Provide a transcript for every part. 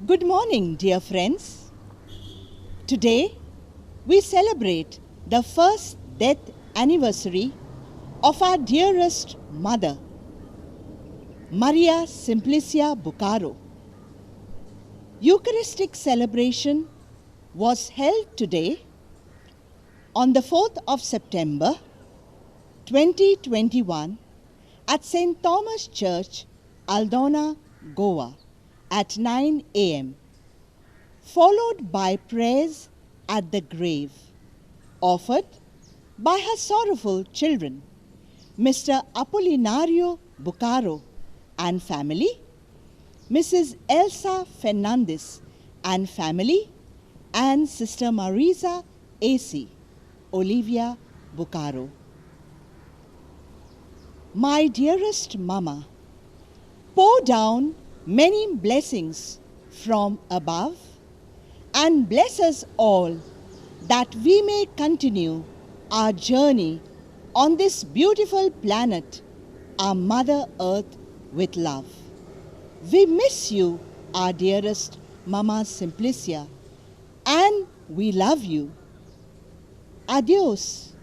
Good morning, dear friends. Today, we celebrate the first death anniversary of our dearest mother, Maria Simplicia Bucaro. Eucharistic celebration was held today on the 4th of September 2021 at St. Thomas Church, Aldona, Goa at 9 a.m., followed by prayers at the grave, offered by her sorrowful children, Mr. Apolinario Bucaro and family, Mrs. Elsa Fernandez and family, and Sister Marisa A.C. Olivia Bucaro. My dearest Mama, pour down many blessings from above and bless us all that we may continue our journey on this beautiful planet, our Mother Earth, with love. We miss you, our dearest Mama Simplicia, and we love you. Adios,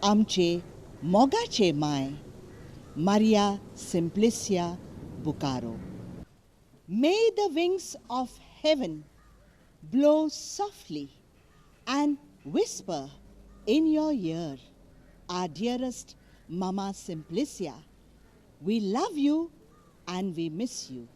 amche mogache mai, Maria Simplicia Bucaro. May the wings of heaven blow softly and whisper in your ear, our dearest Mama Simplicia. We love you and we miss you.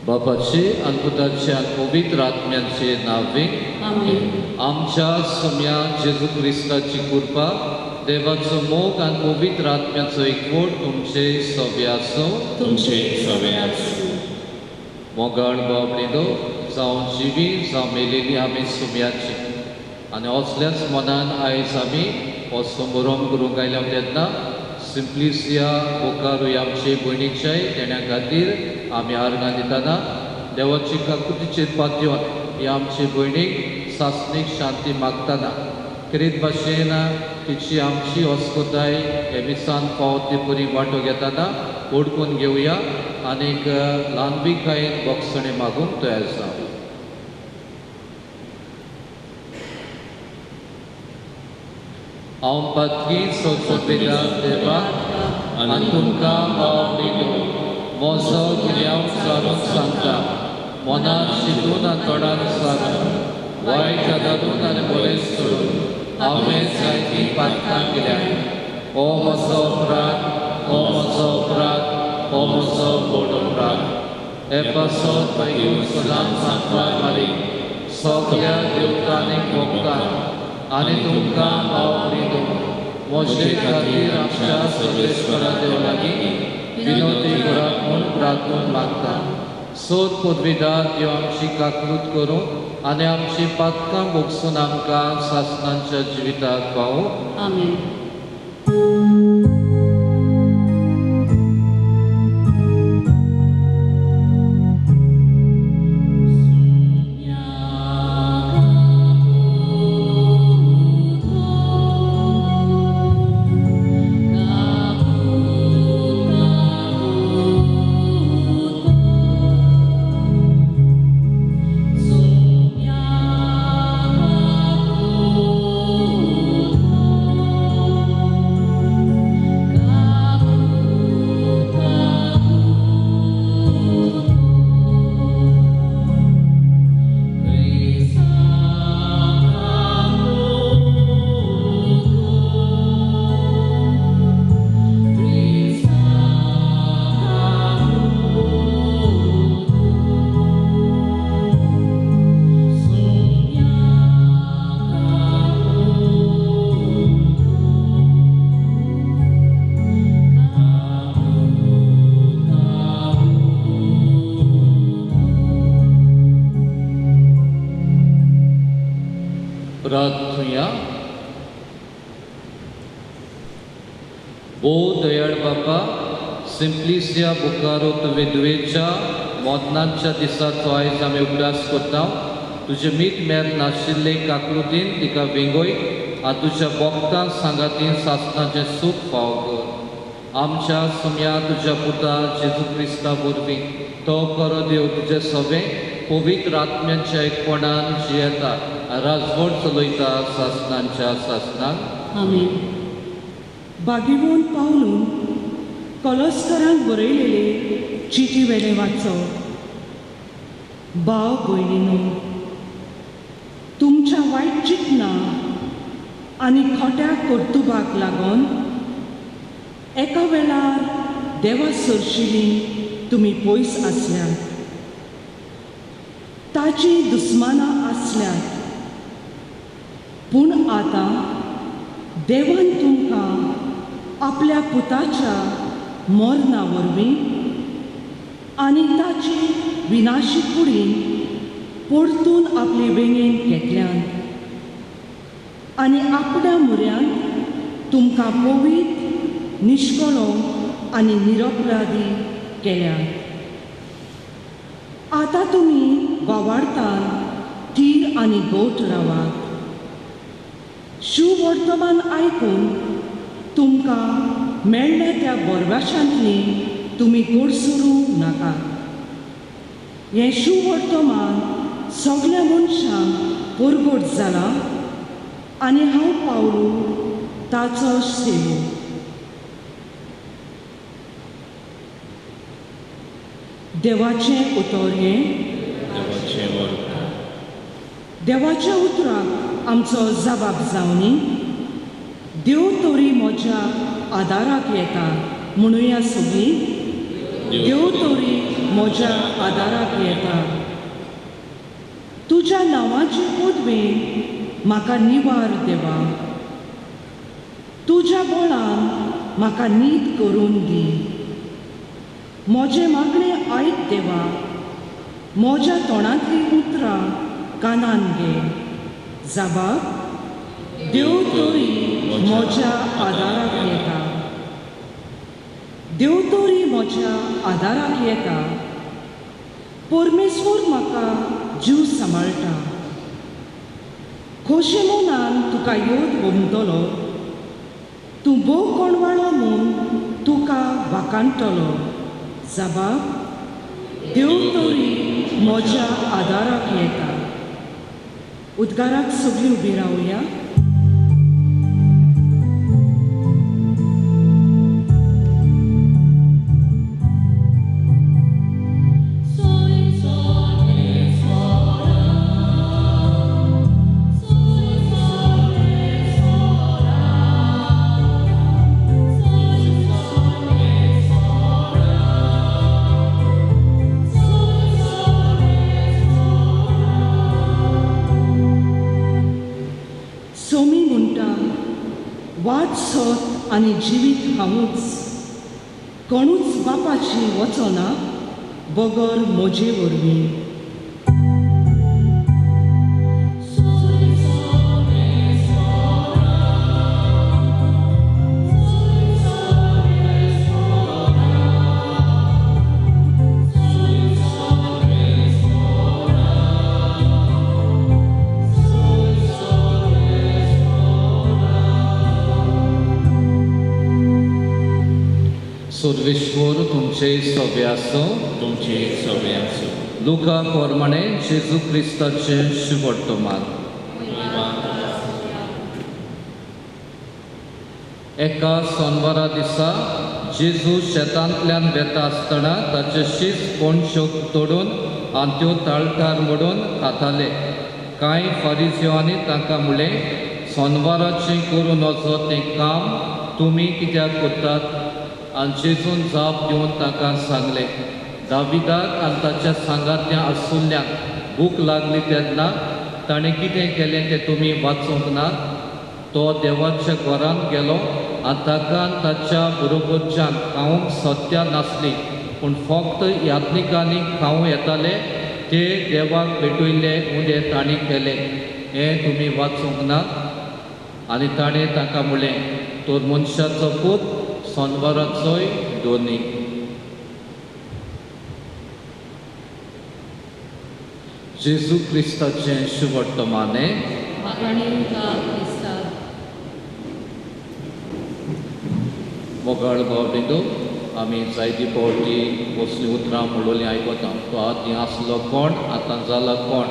बापाचे आणि पुताचे आणि पवित्र आत्म्याचे नावे आमेन. आमच्या सम्या जेजू क्रिस्ताची कृपा देवाचो मोग आणि पवित्र आत्म्याचो एकवट तुमचे सवे आसो. तुमचे सवे आसूं. मोगाळ बाबडीनो जावं जिवी जावं मेलेली आमी सुम्याची आनी असल्याच मनान आयज आमी हो समारंभ करूंक आयल्या तेन्ना सिंप्लिसिया बुकारो ह्या आमचे भयणीच्याय तेण्या खातीर आमी आर्गां दितना देवाची काकुतीचेर पातयेवन ह्या आमचे भयणीक सासणीक शांती मागतना खरीत भाशेन तिची आमची अस्कोताय हे मिसान फावत ती बरी वांटो घेतना ओडकून घेवया आनीक ल्हानविकायेन बोगसणे मागूंक तयार जावं. हांव पातकी सोंसोपेला देवाक आनी तुमकां बावडीनो म्हजो गिन्याव सारूंक सांगता. मनान चिंतून आनी तोंडान सारून वायट आदारून आनी बरें सोडून हांवें जायतीं पातकां केल्यात. हो म्हजो अपराध, हो म्हजो अपराध, हो म्हजो व्हड अपराध. हे पासत मागीर सदांच सांगपाक मारी सगळ्या देवतांनीक भोगतां आनी तुमकां बावडीनो म्हजे खातीर आमच्या सर्वेश्वरा देवा लागीं विनोदी करात म्हूण प्रार्थून मागता. सोद पदवीदार देव आमची काकूट करूं आनी आमची पातकां भोगसून आमकां सासणांच्या जिविताक पावूं. आमेन. प्रार्थुया. ओ दयाळ बापा, सिंप्लिसिया बुकारो तुवे दुवेच्या मोदनाच्या दिसाचो आयज आमी उगडास करता. तुजे मीत मेर नाशिल्ले काकलुतीन तिका वेंगोय आ तुज्या भोगतां सांगातीन सासणाचें सूख फाव कर. आमच्या सुम्या तुज्या पुता जेजू क्रिस्ता वरवीं तो करो देव तुजे सवें पवित्र आत्म्याच्या एकपणान जियेता राजवट चलयता सासणांच्या सासणाक. आमीन. बागिवोन पावलून कॉलोस्करांक बरयलेले चिटी वेले वाचो. भाव भयणीनो, तुमच्या वायट चिंतनां आनी खोट्या कर्तुबाक लागून एका वेळार देवा सरशिल्लीं तुमी पयस आसल्यात, ताची दुस्मानां आसल्यात. पूण आतां देवान तुमकां आपल्या पुताच्या मरणा वरवीं आनी ताची विनाशी कुडीन परतून आपले वेंगेन घेतल्यान आनी आपल्या मुऱ्यान तुमकां पवित्र, निश्कळो आनी निरपराधी केल्यात. आतां तुमी वावाडतान तीर आनी गोठ रावात. शुभ वर्तमान आयकून तुमकां मेळ्ळ्या त्या बोरबाशांतली तुमी गोडसरूंक नाका. हें शुभ वर्तमान सगळ्या मनशांक परगट जालां आनी हांव पावलू ताचो सेवक. देवाचें उतर हें. देवाचें वरदान. देवाच्या उतराक आमचो जबाब जावनी. देव तरी म्हज्या आदाराक येता म्हणुया सगळीं. देव तरी म्हज्या आदाराक येता. तुज्या नांवाचे पदवेन म्हाका निवार देवा. तुज्या बळान म्हाका न्हीद करून दी. म्हजें मागणें आयक देवा. म्हज्या तोंडांतलीं उतरां कानान घे. जबाब: देव तरी म्हज्या आदाराक येता. देव तरी म्हज्या आदाराक येता. परमेश्वर म्हाका जीव सांबाळटा. खोशे मनान तुका योद वमतलो. तूं भोव कोणवाळो म्हूण तुका वाकाणटलो. जबाब: देव तरी म्हज्या आदाराक येता. उद्गाराक सगळीं उबीं रावया. सोमी म्हणटा, वाट सोत आनी जिवीत हांवूच. कोणूच बापाची वचना बगर म्हजे वरवीं. सर्वेश्वर तुमचे सवे आसो. तुमचे सवे आसो. लुका प्रमाणे जेजू क्रिस्ताचे शुभ वर्तमान. एका सोनवारा दिसा जेजू शेतांतल्यान वेता आसतना ताचे शीस कोणश्योक तोडून आनी त्यो ताळटार मोडून खाताले. कांय फारिजिवांनी तांकां म्हणलें, सोनवाराचें करून वचो तें काम तुमी कित्याक करतात? आनी जेजून जाप दिवन तांकां सांगलें, दाविदाक आनी ताच्या सांगात्या आसुल्ल्यांक भूक लागली तेन्ना ताणें कितें केलें तें तुमी वाचूंक नात? तो देवाच्या घरांत गेलो आनी ताका आनी ताच्या बरोबरच्यान खावंक सत्या नासली, पूण फक्त यात्निकांनी खावं येताले ते देवाक भेटयल्ले उणें तांणी केले. हें तुमी वाचूंक ना. आनी ताणें ताका म्हणलें, तो मनशाचो पूत सोनवाराचोय दोनी. जेजू क्रिस्ताचें शुभ वर्तमाने मोगाळ भावडेंदो आमी जायती फावटी कसलीं उतरां म्हणलोलीं आयकता. तो आदीं आसलो कोण, आतां जाला कोण,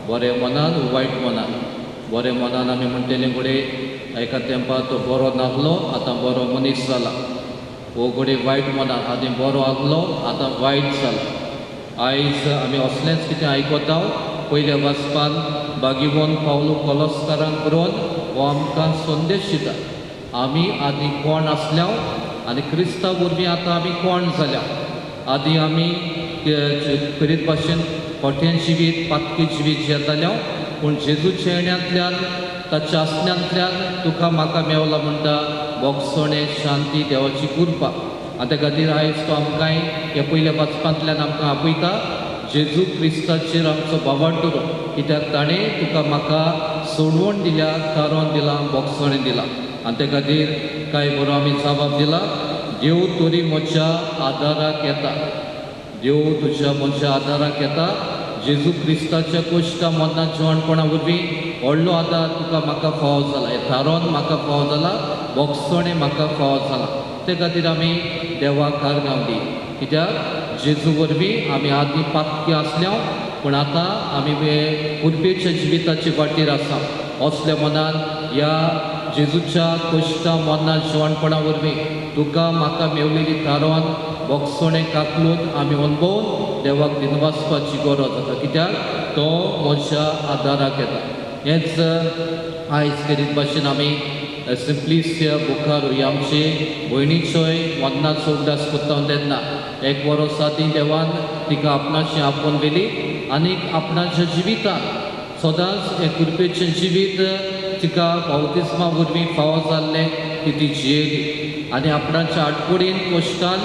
बरें मनान वायट मनान. बरें मनान आमी म्हणटलीं घडये एका तेंपार तो बरो नासलो, आतां बरो मनीस जाला. वो घडये वायट मनान आदीं बरो आसलो, आतां वायट जाला. आयज आमी असलेंच कितें आयकता. पयल्या वाचपान बागिमोन पावलो कोलोस्कारांक बरोवन हो आमकां संदेश दिता. आमी आदीं कोण आसल्या आनी क्रिस्तांव वरवीं आतां आमी कोण जाल्या. आदीं आमी करीत भाशेन खोटें जिवीत, पातकी जिवीत जेताल्या. पूण जेजूच्या येण्यांतल्यान, ताच्या आसण्यांतल्यान तुका म्हाका मेवला म्हणटा मोगसणें, शांती, देवाची कृपा. आनी त्या खातीर आयज तो आमकां हे पयल्या वाचपांतल्यान आमकां आपयता जेजू क्रिस्ताचेर आमचो बाबाड दवरून. कित्याक ताणें तुका म्हाका सोडवण दिल्या, तारण दिलां, मोगसणें दिलां. आनी त्या खातीर कांय बरो आमी जबाब दिला. देव तरी म्हज्या आदाराक येता. देव तुज्या म्हज्या आदाराक येता. जेजू क्रिस्ताच्या कोश्टा मरना जेवणपणा वरवीं व्हडलो आदार तुका म्हाका फावो जाला. हें तारण म्हाका फावो जाला, मोगसणें म्हाका फावो जाला. ते खातीर आमी देवाक कारगांव दी. कित्याक जेजू वरवीं आमी आदीं पातकी आसल्या, पूण आतां आमी कुरपेच्या जिविताचे वाटेर आसा. असल्या मनान ह्या जेजूच्या कोश्टा मरना जेवणपणा वरवीं तुका म्हाका मेवलेली तारण, मोगसणें काकलून आमी अणभवून देवाक दिनवासपाची गरज आसा. कित्याक तो म्हज्या आदाराक येता. हेंच आयज करीत भाशेन आमी सिंप्लिसिया बुकारू ही आमची भयणीचोय मरणाचो उगडास कोत्ता तेन्ना एक वरोस आदीं देवान तिका आपणाची आपोवन व्हेली. आनीक आपणाच्या जिवितान सदांच हें कृपेचें जिवीत तिका बावतिस्मा वरवीं फावो जाल्लें ती जियेली. आनी आपणाच्या आडकुडीन कोश्टान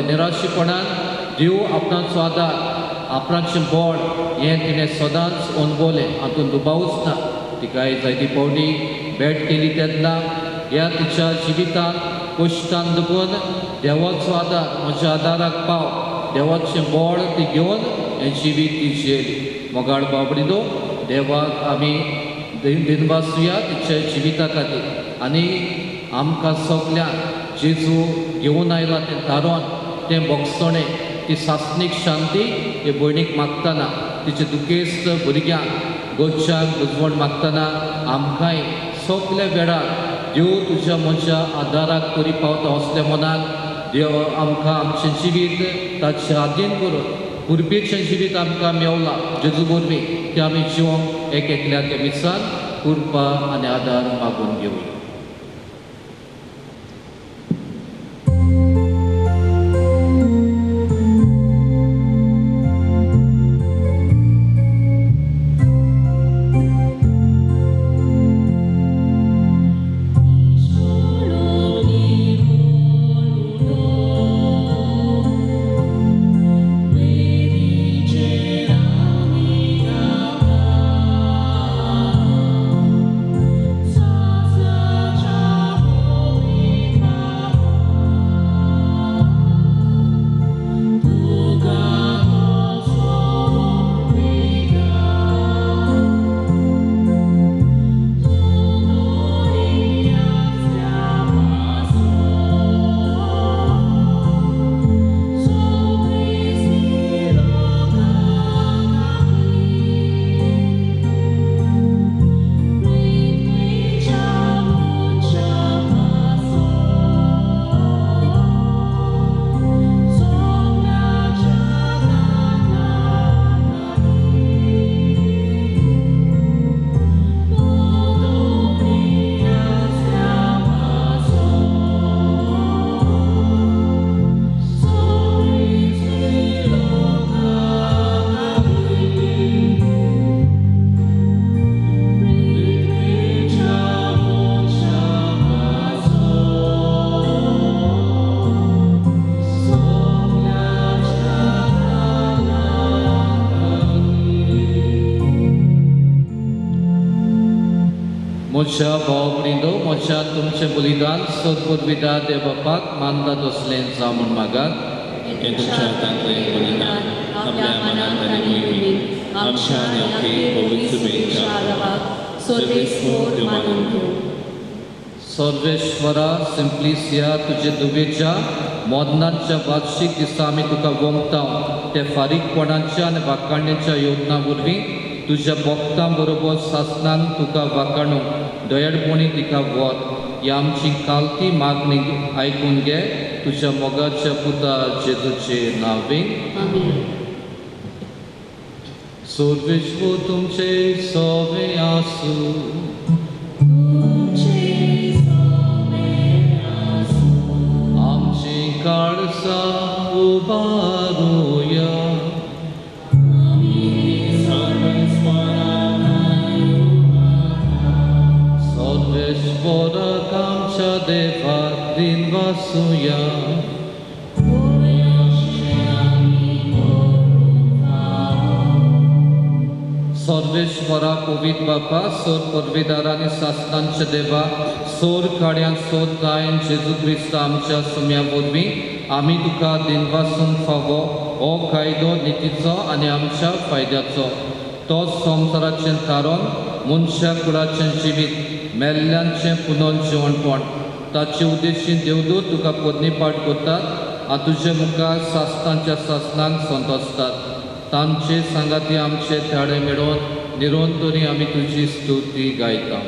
निराशेपणान देव आपणाचो आदार, आपणाचें बोड हें तिणें सदांच अणभवलें. हातूंत दुबावूच ना. तिका जायती फावटी भेट केली तेन्ना ह्या तिच्या जिवितान कोश्टान दुखून देवाचो आदार, म्हज्या आदाराक पाव, देवाचें बोड ती घेवन हें जिवीत ती जियेली. मोगाळ बाबडीदो देवाक आमी दिनवासुया तिच्या जिविता खातीर. आनी आमकां सगल्यांक जेजू घेवन आयला तें तारण, तें मोगसणें, ती सासणीक शांती हे भयणीक मागतना, तिच्या दुखेस्त भुरग्यांक गोंयच्यांक उजवण मागतना आमकांय सगल्या वेळार देव तुज्या म्हज्या आदाराक तरी पावता. असल्या मनान देव आमकां आमचें जिवीत ताच्या हातीन करून कुरपेचें जिवीत आमकां मेवलां जेजू वरवीं तें आमी जिवंक एक एकल्याक हे मिसान कृपा आनी आदार मागून घेवया. Sa म्हज्या भाव भयणींनो, म्हज्या तुमचें बलिदान सदपदविदा देव बापाक मानतात असलें जावं म्हूण मागात. हे तुमच्या हातांतलें बलिदान आपल्या मनांत आनी मोहिमेंत आमच्या आनी आपली पवित्र शुभेच्छा लावाक सर्वेस्वर मानून घेवं. सर्वेश्वरा सिंप्लिसिया तुजे दुबेच्या मोदनाच्या वार्षिक दिसा आमी तुका वंगताव ते फारीकपणाच्या आनी वाखाणणेच्या योजना वरवीं तुज्या भक्तां बरोबर सासणान तुका वाखाणूंक दयाळपणी तिका वत. ही आमची कालती मागणी आयकून घे तुज्या मोगाच्या पुता जेजूचे नांवे. सर्वेश्वर तुमचे सवे आसूं. आमची काळसा उबारूया. सर्वेश्वराक आमच्या देवाक दिनवासूया. सर्वेश्वरा पवित्र बापा, सोर पदवीदारांनी सासणांच्या देवा, सोर काड्यां सोर तायन जेजू क्रिस्त आमच्या सुम्या वरवीं आमी तुका दिनवासून फावो हो कायदो नितीचो आनी आमच्या फायद्याचो. तो संवसाराचें तारण, मनशा कुळाचें जिवीत, मेल्ल्यांचें पुनर्जिवणपण, ताचे उद्देशीन देवदूत तुका पदनीपाट करतात आनी तुजे मुखार सासणांच्या सासणान संतोसतात. तांचे सांगाती आमचे थाडे मेळोवन निरंतरी आमी तुजी स्तुती गायता.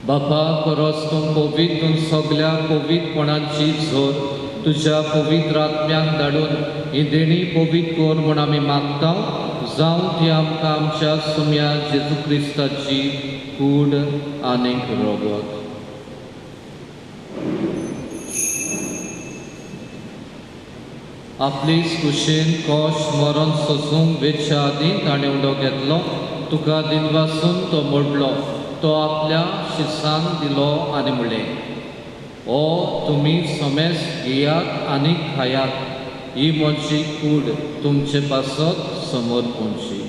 बापा, परस तूं पवित्र सगल्या पवित्रपणाची झोर तुज्या पवित्र आत्म्याक धाडून ही देणी पवित्र कर म्हूण आमी मागता. जावं ती आमकां आमच्या सुम्या जेजू क्रिस्ताची कूड आनीक रगत. आपली कुशीन कोश मरण सोसूंक वेच्या आदीं ताणें उडो घेतलो. तुका दिनवासून तो मोडलो. तो आपल्या शिसान दिलो आनी म्हणलें, ओ तुमी समेस घेयात आनी खायात. ही म्हजी कूड तुमचे पासत समर्पणची.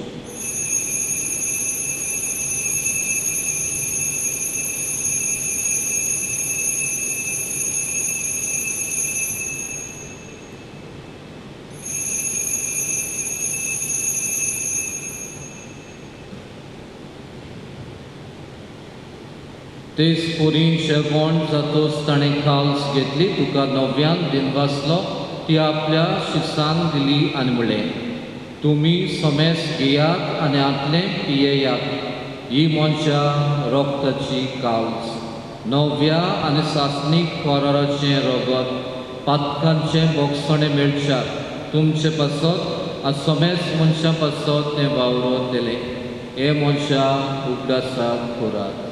तेच पुरी जेवण जातोच ताणें काल्स घेतली. तुका नव्यान दिनवासलो. ती आपल्या शिसान दिली आनी म्हणलें, तुमी समेस घेयात आनी आतलें पियेयात. ही म्हज्या रोगताची काल्स, नव्या आनी सासणीक कराराचें रगत. पातकांचें बोगसणें मेळच्यात तुमचे पासत आनी समेस मनशां पासत तें वावरत दिलें. हे म्हज्या उगडासाक करात.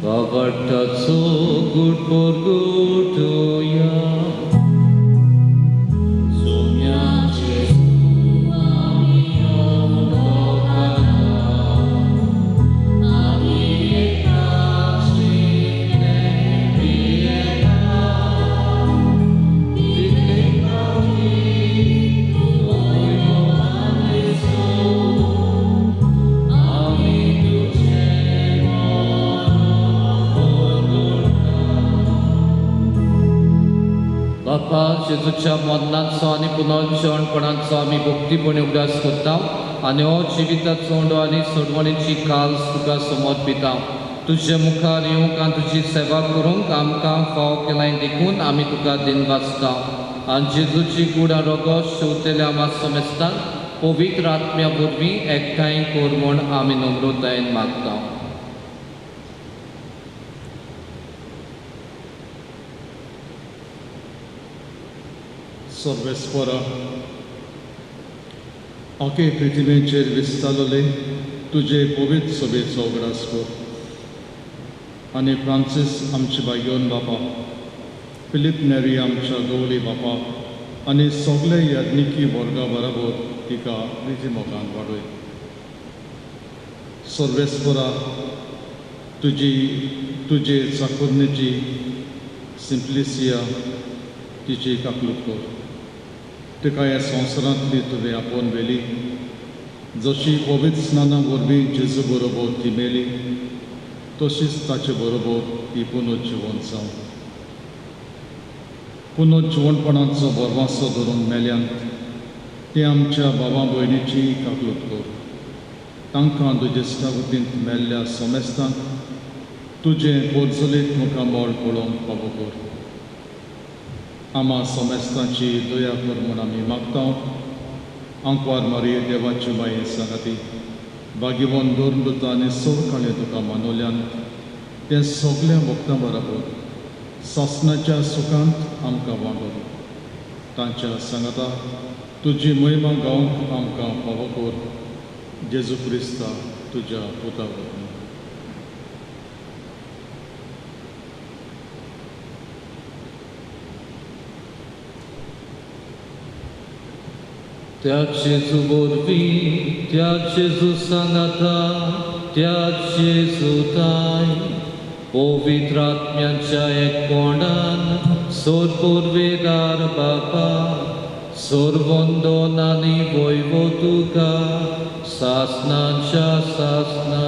Vavartazo good for good to ya. Sumya Jesu ami om तुझ्या मरणाचो आनी पुनर्जवणपणाचो आमी भक्तीपणे उगडास करता आनी हो जिविताचो ओंडो आनी सोडवणेची काल तुका समर्पिता तुझे मुखार येवंक आनी तुजी सेवा करूंक आमकां फाव केलाय देखून आमी तुका दिनवासता आनी जेजूची कूड आनी रगत शेवतेल्या आमा समेस्तान पवित्र आत्म्या वरवीं एकठांय कर म्हूण आमी नम्रतायेन मागता. सर्वेस्परा आखे पृथ्वीचेर विस्तारले तुजे पवित्र सभेचो उगडास कर आनी फ्रांसीस आमचे भाग्योन बापा फिलीप नेरी आमच्या गवळी बापा आनी सगळे याज्ञिकी वर्गा बरोबर तिका निजी मोगान वाडय. सर्वेस्परा तुजे चाकुर्णेची सिंप्लिसिया तिची काकलूत कर. तिका ह्या संवसारांतली तुवें आपोवन व्हेली जशी पवित्र स्नाना वरवीं जेजू बरोबर ती मेली तशीच ताचे बरोबर ती पुनर्जिवन जावं. पुनर्जिवणपणाचो बरवासो धरून मेल्यांत ते आमच्या भावा भयणीची काकलूत कर. तांकां तुजे इश्टावतींत मेल्ल्या समेस्तांक तुजें पोरजोलीत मुखामळ पळोवंक फावो कर. आमा समेस्तांची दया कर म्हूण आमी मागता. आंकवार मारये देवाची माये सांगाती भाग्यवान दोन दुता आनी सोरकाळे तुका मानवल्यान ते सगळ्या भक्तां बरोबर सासणाच्या सुखांत आमकां वांगड तांच्या सांगाता तुजी महिमा गावंक आमकां फावो कर. जेजू क्रिस्ता तुज्या पुता वरवीं. त्या जेजू वरवीं त्या जेजू सांगाता त्या जेजूताय पवित्र आत्म्याच्या एककोणान सोर पुर्वेदार बापा सोरवंदोन आनी वैभव तुका सासनाच्या सासना.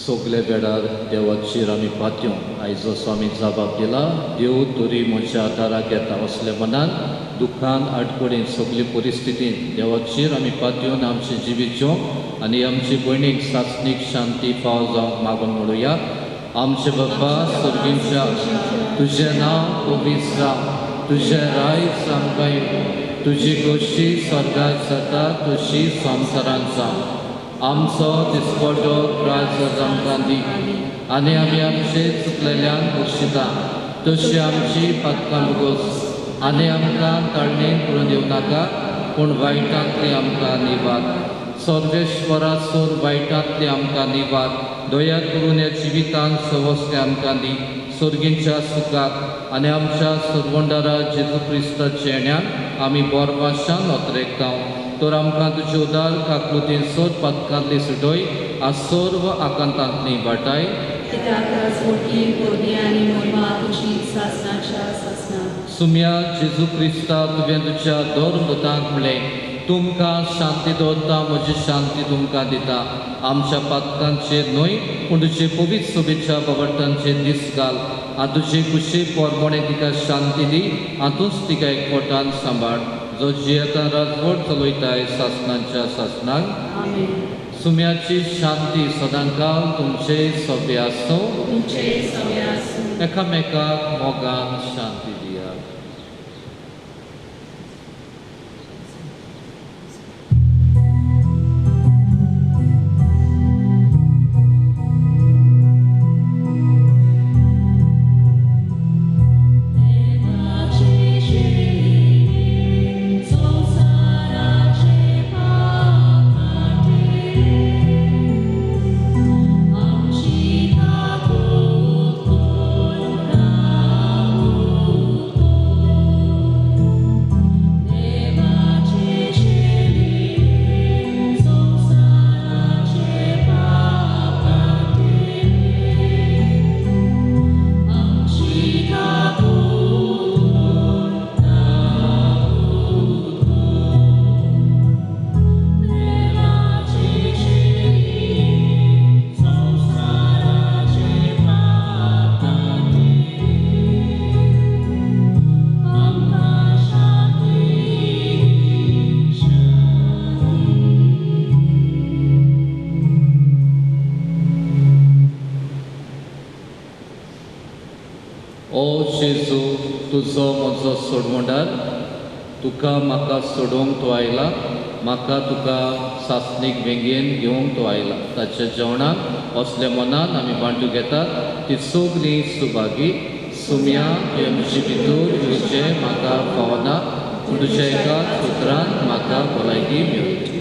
सगळे वेळार देवाचेर आमी पातयो आयज असो आमी जबाब दिला. देव तरी म्हज्या दाराक येता असले मनान दुखान आडकोडेन सगळे परिस्थितीन देवाचेर आमी पातयोन आमचें जिवीत जिवंक आनी आमचे भयणीक सासणीक शांती फाव जावंक मागून म्हणुया. आमचे बाप्पा सर्गींच्या तुजें नांव पवित्र जावं तुजें रायज आमकां येवं तुजी गोश्टी स्वर्गांत जाता तशी संवसारांत जावं. आमचो दिसपटो त्रास आमकां दी आनी आमी आमचे चुकलेल्यांक बक्षिता तशी आमची पातकां भोगोस आनी आमकां ताळणेन करून दिवं नाका पूण वायटांतली आमकां निवार. सर्वेश्वरा सोर वायटांतली आमकां निवार. दया करून ह्या जिवितांत सवस्ते आमकां दी सर्गींच्या सुखाक आनी आमच्या सर्वंडारा जेजू क्रिस्ताच्या येण्यान आमी बोरवाशान नोतरेकता. तर आमकां तुजे उदार काकलुतीन सोर पथकांतली सुटोय आज सर्व आकांतांतली वाटाय. सुम्या जेजू क्रिस्ता तुवें तुज्या दोन दुतांक म्हणलें तुमकां शांती दवरता म्हजी शांती तुमकां दिता. आमच्या पातकांचेर न्हय पूण तुजे पवित्र सभेच्या बाबटांचेर दीस घाल आनी तुजे कुशी पोरमोणे तिका शांती दी हातूंच तिका एकवटान सांबाळ जो जियेता राजवट चलयताय सासणाच्या सासणाक. सुम्याची शांती सदांकाल तुमचे सभे आसूं. एकामेकाक मोगान शांती दिया. Amchi ओ जेजू तुजो म्हजो सोडवोंडार तुका म्हाका सोडूंक तूं आयला म्हाका तुका सासणीक वेंगयेन घेवंक तूं आयला ताच्या जेवणाक असल्या मनान आमी बांटू घेतात ती सगळीं सुभागी सुम्या आमचे भितर तुजें म्हाका पावना पूण तुज्या एका उतरान म्हाका भलायकी मेळटा.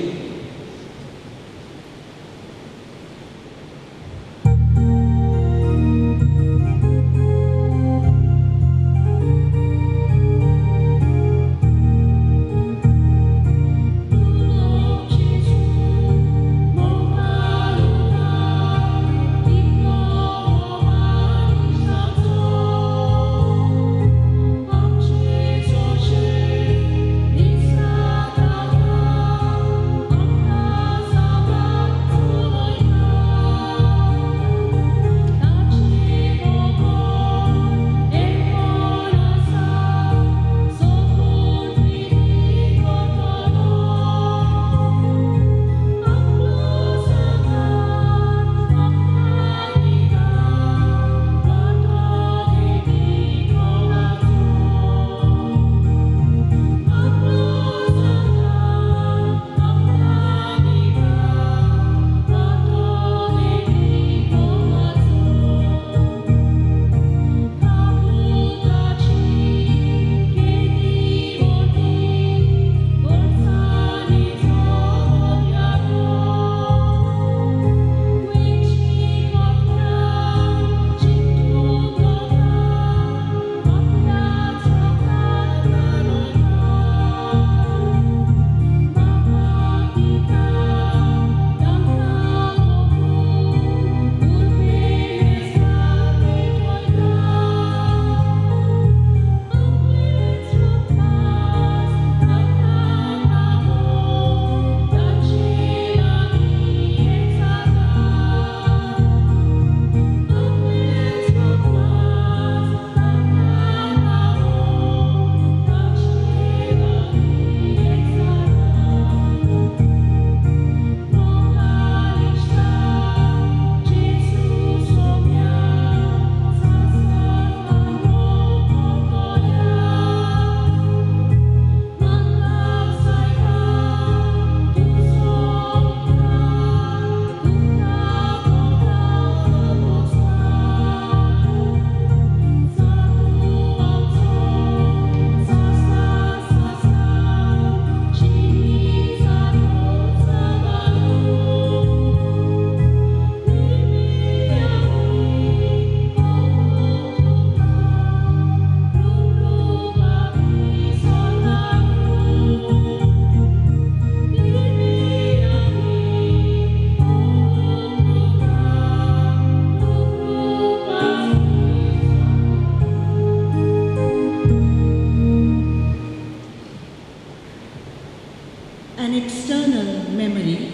An external memory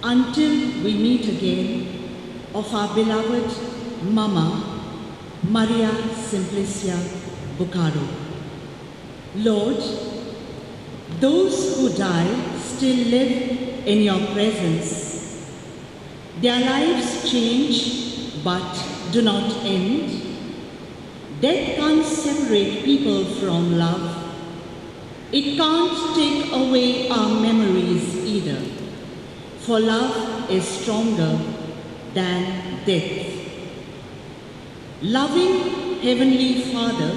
until we meet again of our beloved Mama, Maria Simplicia Bucaro. Lord, those who die still live in your presence. Their lives change but do not end. Death can't separate people from love. It can't take away our memories either, for love is stronger than death. Loving Heavenly Father,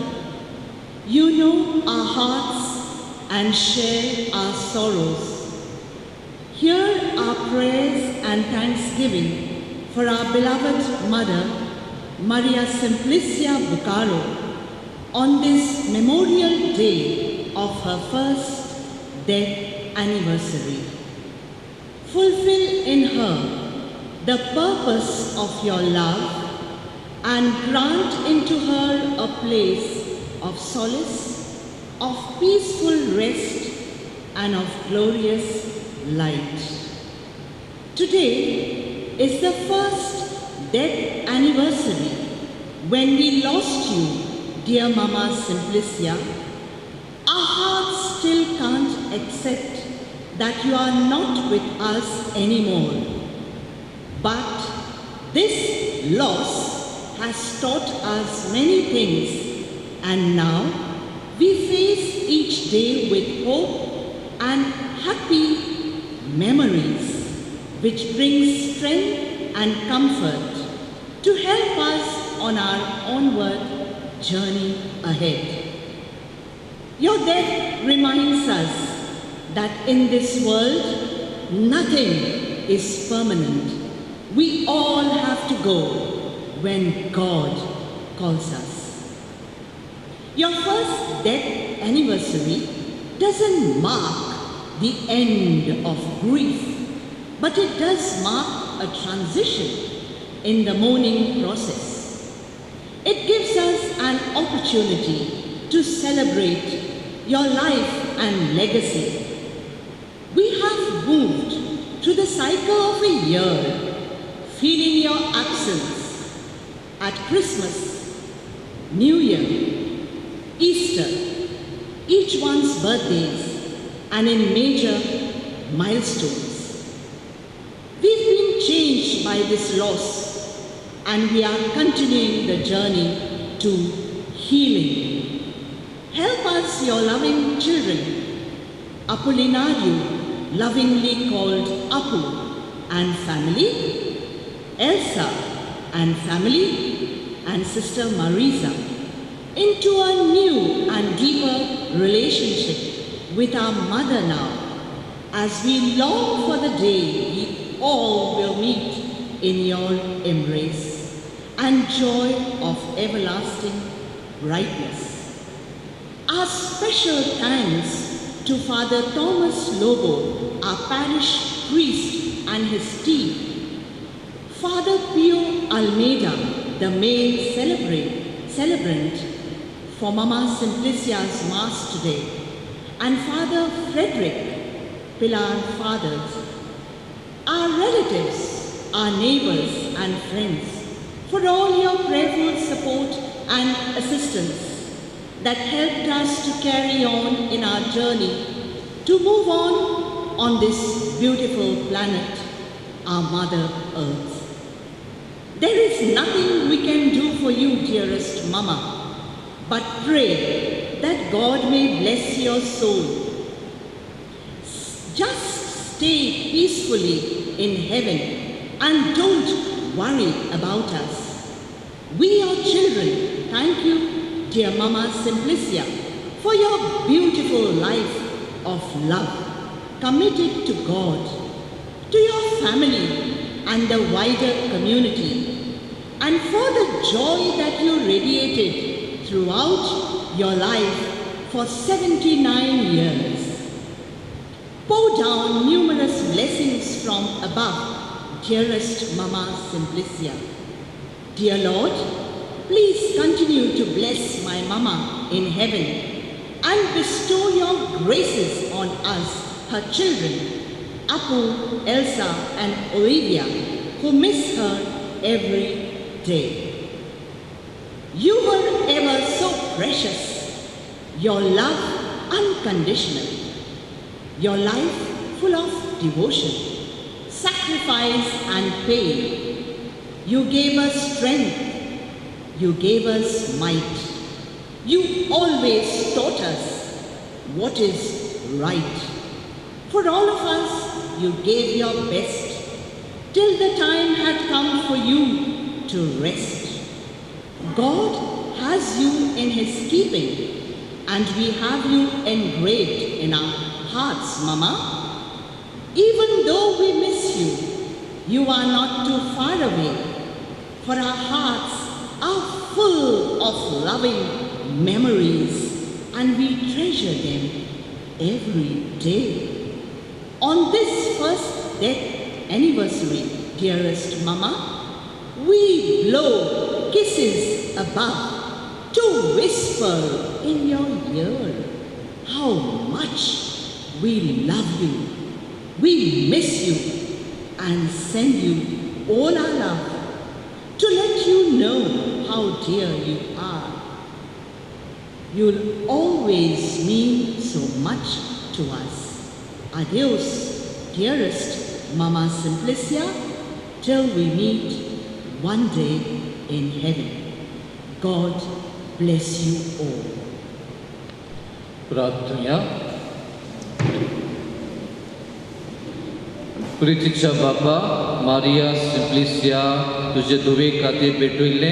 you know our hearts and share our sorrows. Hear our prayers and thanksgiving for our beloved Mother, Maria Simplicia Bucaro, on this memorial day of her first death anniversary. Fulfill in her the purpose of your love and grant into her a place of solace, of peaceful rest and of glorious light. Today is the first death anniversary when we lost you, dear Mama Simplicia. Our hearts still can't accept that you are not with us anymore. But this loss has taught us many things, and now we face each day with hope and happy memories, which brings strength and comfort to help us on our onward journey ahead. Your death reminds us that in this world, nothing is permanent. We all have to go when God calls us. Your first death anniversary doesn't mark the end of grief, but it does mark a transition in the mourning process. It gives us an opportunity to celebrate your life and legacy. We have moved through the cycle of a year, feeling your absence at Christmas, New Year, Easter, each one's birthdays, and in major milestones. We've been changed by this loss, and we are continuing the journey to healing. Help us, your loving children, Apollinario, lovingly called Apu, and family, Elsa and family, and Sister Marisa, into a new and deeper relationship with our Mother now, as we long for the day we all will meet in your embrace and joy of everlasting brightness. Our special thanks to Father Thomas Lobo, our parish priest, and his team, Father Pio Almeida, the male celebrant for Mama Simplicia's Mass today, and Father Frederick Pilar Fathers, our relatives, our neighbors and friends, for all your prayerful support and assistance that helped us to carry on in our journey to move on this beautiful planet, our Mother Earth. There is nothing we can do for you, dearest Mama, but pray that God may bless your soul. Just stay peacefully in heaven and don't worry about us. We are children. Thank you, dear Mama Simplicia, for your beautiful life of love, committed to God, to your family and the wider community, and for the joy that you radiated throughout your life for 79 years. Pour down numerous blessings from above, dearest Mama Simplicia. Dear Lord, please continue to bless my Mama in heaven and bestow your graces on us, her children, Apu, Elsa, and Olivia, who miss her every day. You were ever so precious, your love unconditional, your life full of devotion, sacrifice, and pain. You gave us strength. You gave us might. You always taught us what is right. For all of us, you gave your best till the time had come for you to rest. God has you in his keeping, and we have you engraved in our hearts, Mama. Even though we miss you, you are not too far away, for our hearts are full of loving memories, and we treasure them every day. On this first death anniversary, dearest Mama, we blow kisses above to whisper in your ear how much we love you, we miss you, and send you all our love to let you know how dear you are. You'll always mean so much to us. Adios, dearest Mama Simplicia, till we meet one day in heaven. God bless you all. प्रार्थना. प्रितीच्या बापा मारिया सिंप्लिसिया तुझे दुवे खातीर भेटविल्ले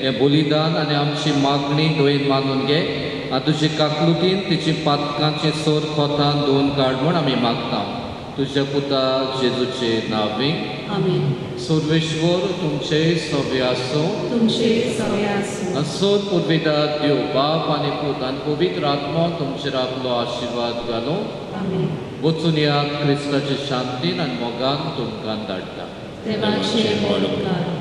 हे बलिदान आनी आमची मागणी दोयेन मानून घे आनी तुजे काकलुतीन तिची पातकांचे सोर खोतान धुवन काड म्हूण आमी मागता तुझ्या पुता जेजूचे नावे. आमेन. सर्वेश्वर तुमचे सवे आसो. तुमचे सवे आसूं. असोर पुर्विदार देव बाप आनी पूत आनी पवित्र आत्मा तुमचेर आपलो आशिर्वाद घालो. आमेन. वचून यात क्रिस्ताचे शांतीन आनी मोगान तुमकां धाडटा. देवाचे मोडकार.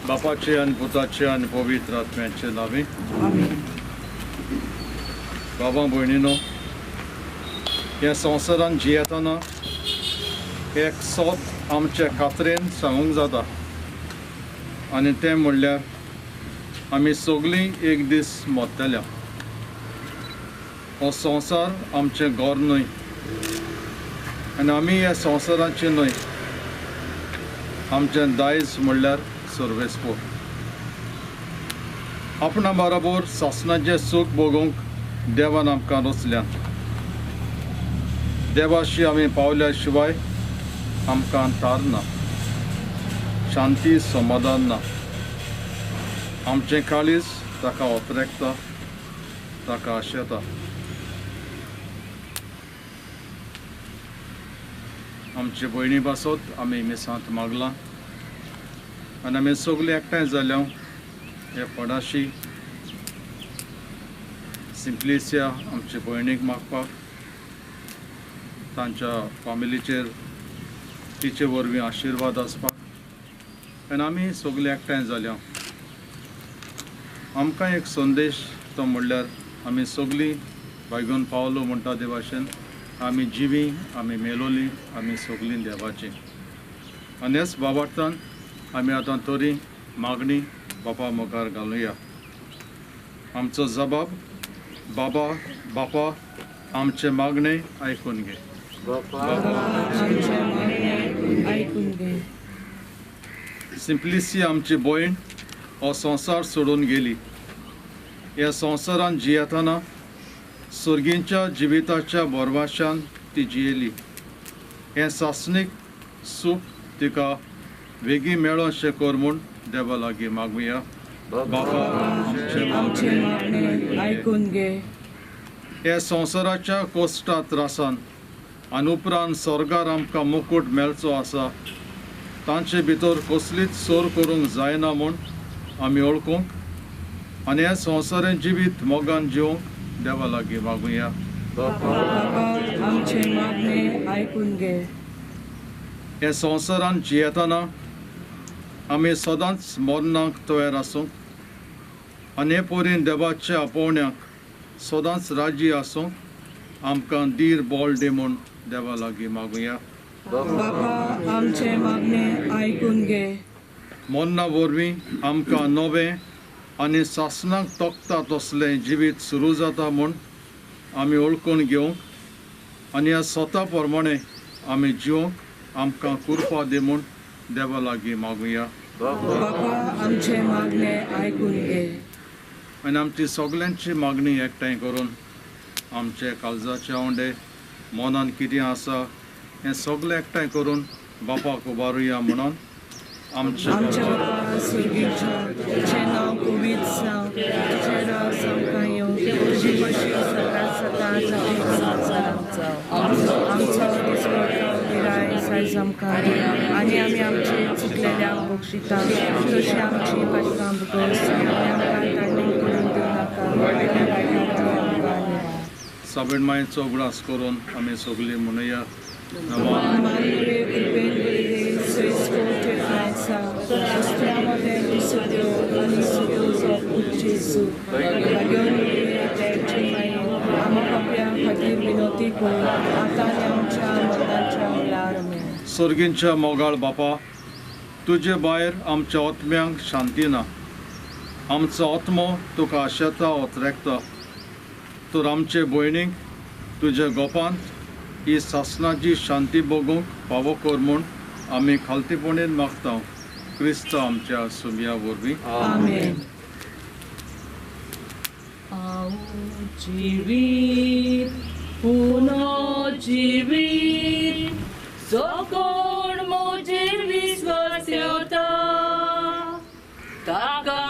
बापाचे आणि पुताचे आणि पवित्र आत्म्याचे नावे. बाबा भयणीनो, ह्या संवसारान जियेतना एक सोत आमच्या खात्रेन सांगूंक जाता आनी तें म्हणल्यार आमी सगळीं एक दीस मरतल्या. हो संवसार आमचें घर न्हय आनी आमी ह्या संवसाराचें न्हय. आमचें दायज म्हणल्यार सर्वेस्पर. आपणा बरोबर सासणाचें सूख भोगूंक देवान आमकां रचल्यान. देवाशी आमी पावल्या शिवाय आमकां तार ना, शांती समाधान ना. आमचें काळीज ताका ओतरेकता, ताका आशेता. आमचे भयणी पासत आमी मिसांत मागलां आनी आमी सगळीं एकठांय जाल्या हे पडाशी सिंप्लिसिया आमचे भयणीक मागपाक तांच्या फॅमिलीचेर तिचे वरवीं आशिर्वाद आसपाक आनी आमी सगळे एकठांय जाल्या आमकां एक संदेश तो म्हणल्यार आमी सगळीं भाग्योन पावलो म्हणटा ते भाशेन आमी जिवी आमी मेलोली आमी सगळीं देवाची आनी हेच बाबार्थान आमी आतां तरी मागणी बापा मुखार घालुया आमचो जबाब बापा आमचे मागणे आयकून घे सिंप्लिसी आमची भयण हो संवसार सोडून गेली ह्या संवसारान जियेतना सुर्गींच्या जिविताच्या बोरवाशान ती जियेली हें सासणीक सूख तिका वेगी मेळो अशें कर म्हूण देवा लागीं मागुया बापा आमचे मागणे आयकून घे हे संवसाराच्या कोश्टा त्रासान आनी उपरांत स्वर्गार आमकां मुकूट मेळचो आसा तांचे भितर कसलीच सोर करूंक जायना म्हूण आमी ओळखूंक आनी हे संवसारीक जिवीत मोगान जिवंक देवा लागीं मागुया बापा आमचे मागणे आयकून घे हे संवसारान जियेतना आमी सदांच मरणाक तयार आसूंक आनी हे पोरीन देवाच्या आपोवण्याक सदांच राजी आसूंक आमकां धीर बोल दी म्हूण देवा लागीं मागुया बापा आमचे मागणे आयकून घे मरना वरवीं आमकां नवें आनी सासणाक तोखता तसलें जिवीत सुरू जाता म्हूण आमी ओळखून घेवंक आनी ह्या स्वता प्रमाणे आमी जिवंक आमकां कृपा दी म्हूण देवा लागीं मागुया बापा आमचे मागणे आयकून घे आनी आमची सगल्यांची मागणी एकठांय करून आमचे काळजाचे ओंडे मनान कितें आसा हें सगळें एकठांय करून बापाक उबारुया म्हणून आमच्या बापा सुर्गीच्या तुजें नांव पवित्र जावं तुजें राज आमकां येवं तुजी कशी सदांच जाता तशी संवसारांत जावं आमचो दिसवटो गिराय आयज आमकां दी आनी आमी आमचे चुकलेल्यांक बक्षिता तशी आमची पातकां बगस आनी आमकां तांणी करून दिवं नाका साबीण मायेचो उगडास करून आमी सगळीं म्हणुया Maria कृपेन बरी सोयीस्कर आसा रस्त्यामध्ये दिसत्यो आनी सुद्यो जेजू भाग्योन देवची माई आमी कपड्यां खातीर विनोती कर आतां आनी आमच्या मरणाच्या वेळार सुर्गींच्या मोगाळ बापा तुजे भायर आमच्या आत्म्यांक शांती ना आमचो आत्मो तुका आशेता ओतरेकता तर आमचे भयणीक तुज्या गोपांत ही सासणाची शांती भोगूंक फावो कर म्हूण आमी खालतीपणीन मागता क्रिस्त आमच्या सुमया वरवीं आमेन जीवित पुनो जीवित जो कोण मोजेर विश्वास ठेवता ताका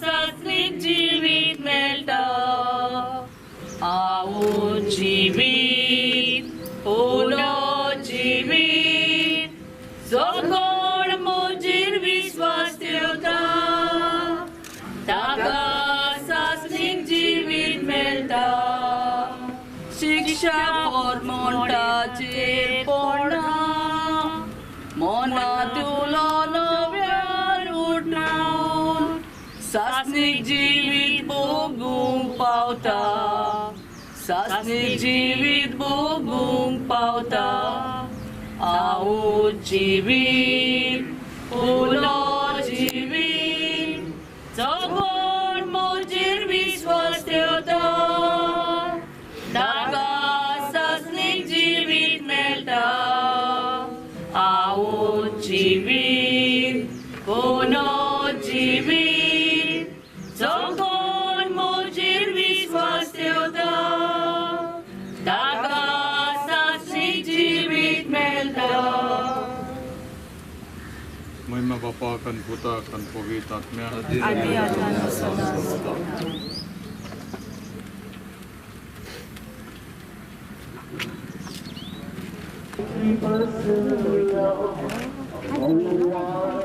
सासणीक जीवित मेळटा आओ जीवित पुनो जीवित जो कोण मोजेर विश्वास ठेवता ताका सासणीक जीवित मेळटा शिक्षा मोर्मोंटाचेर पडना मोनातुलो नव्यान उठून सासणीक जीवित भोगूंक पावता सासणीक जीवित भोगूंक पावता आओ जीवित पुनो जीवित जो कोण मोजेर विश्वास ठेवता ताका सासणीक जीवित मेळटा आओ जीवित पुनो जीवित जो कोण मोजेर विश्वास ठेवता ताका सासणीक जीवित मेळटा महिमा बापा कन पुता कन पवित्र आत्म्या आदी आतां सदांच Hallelujah.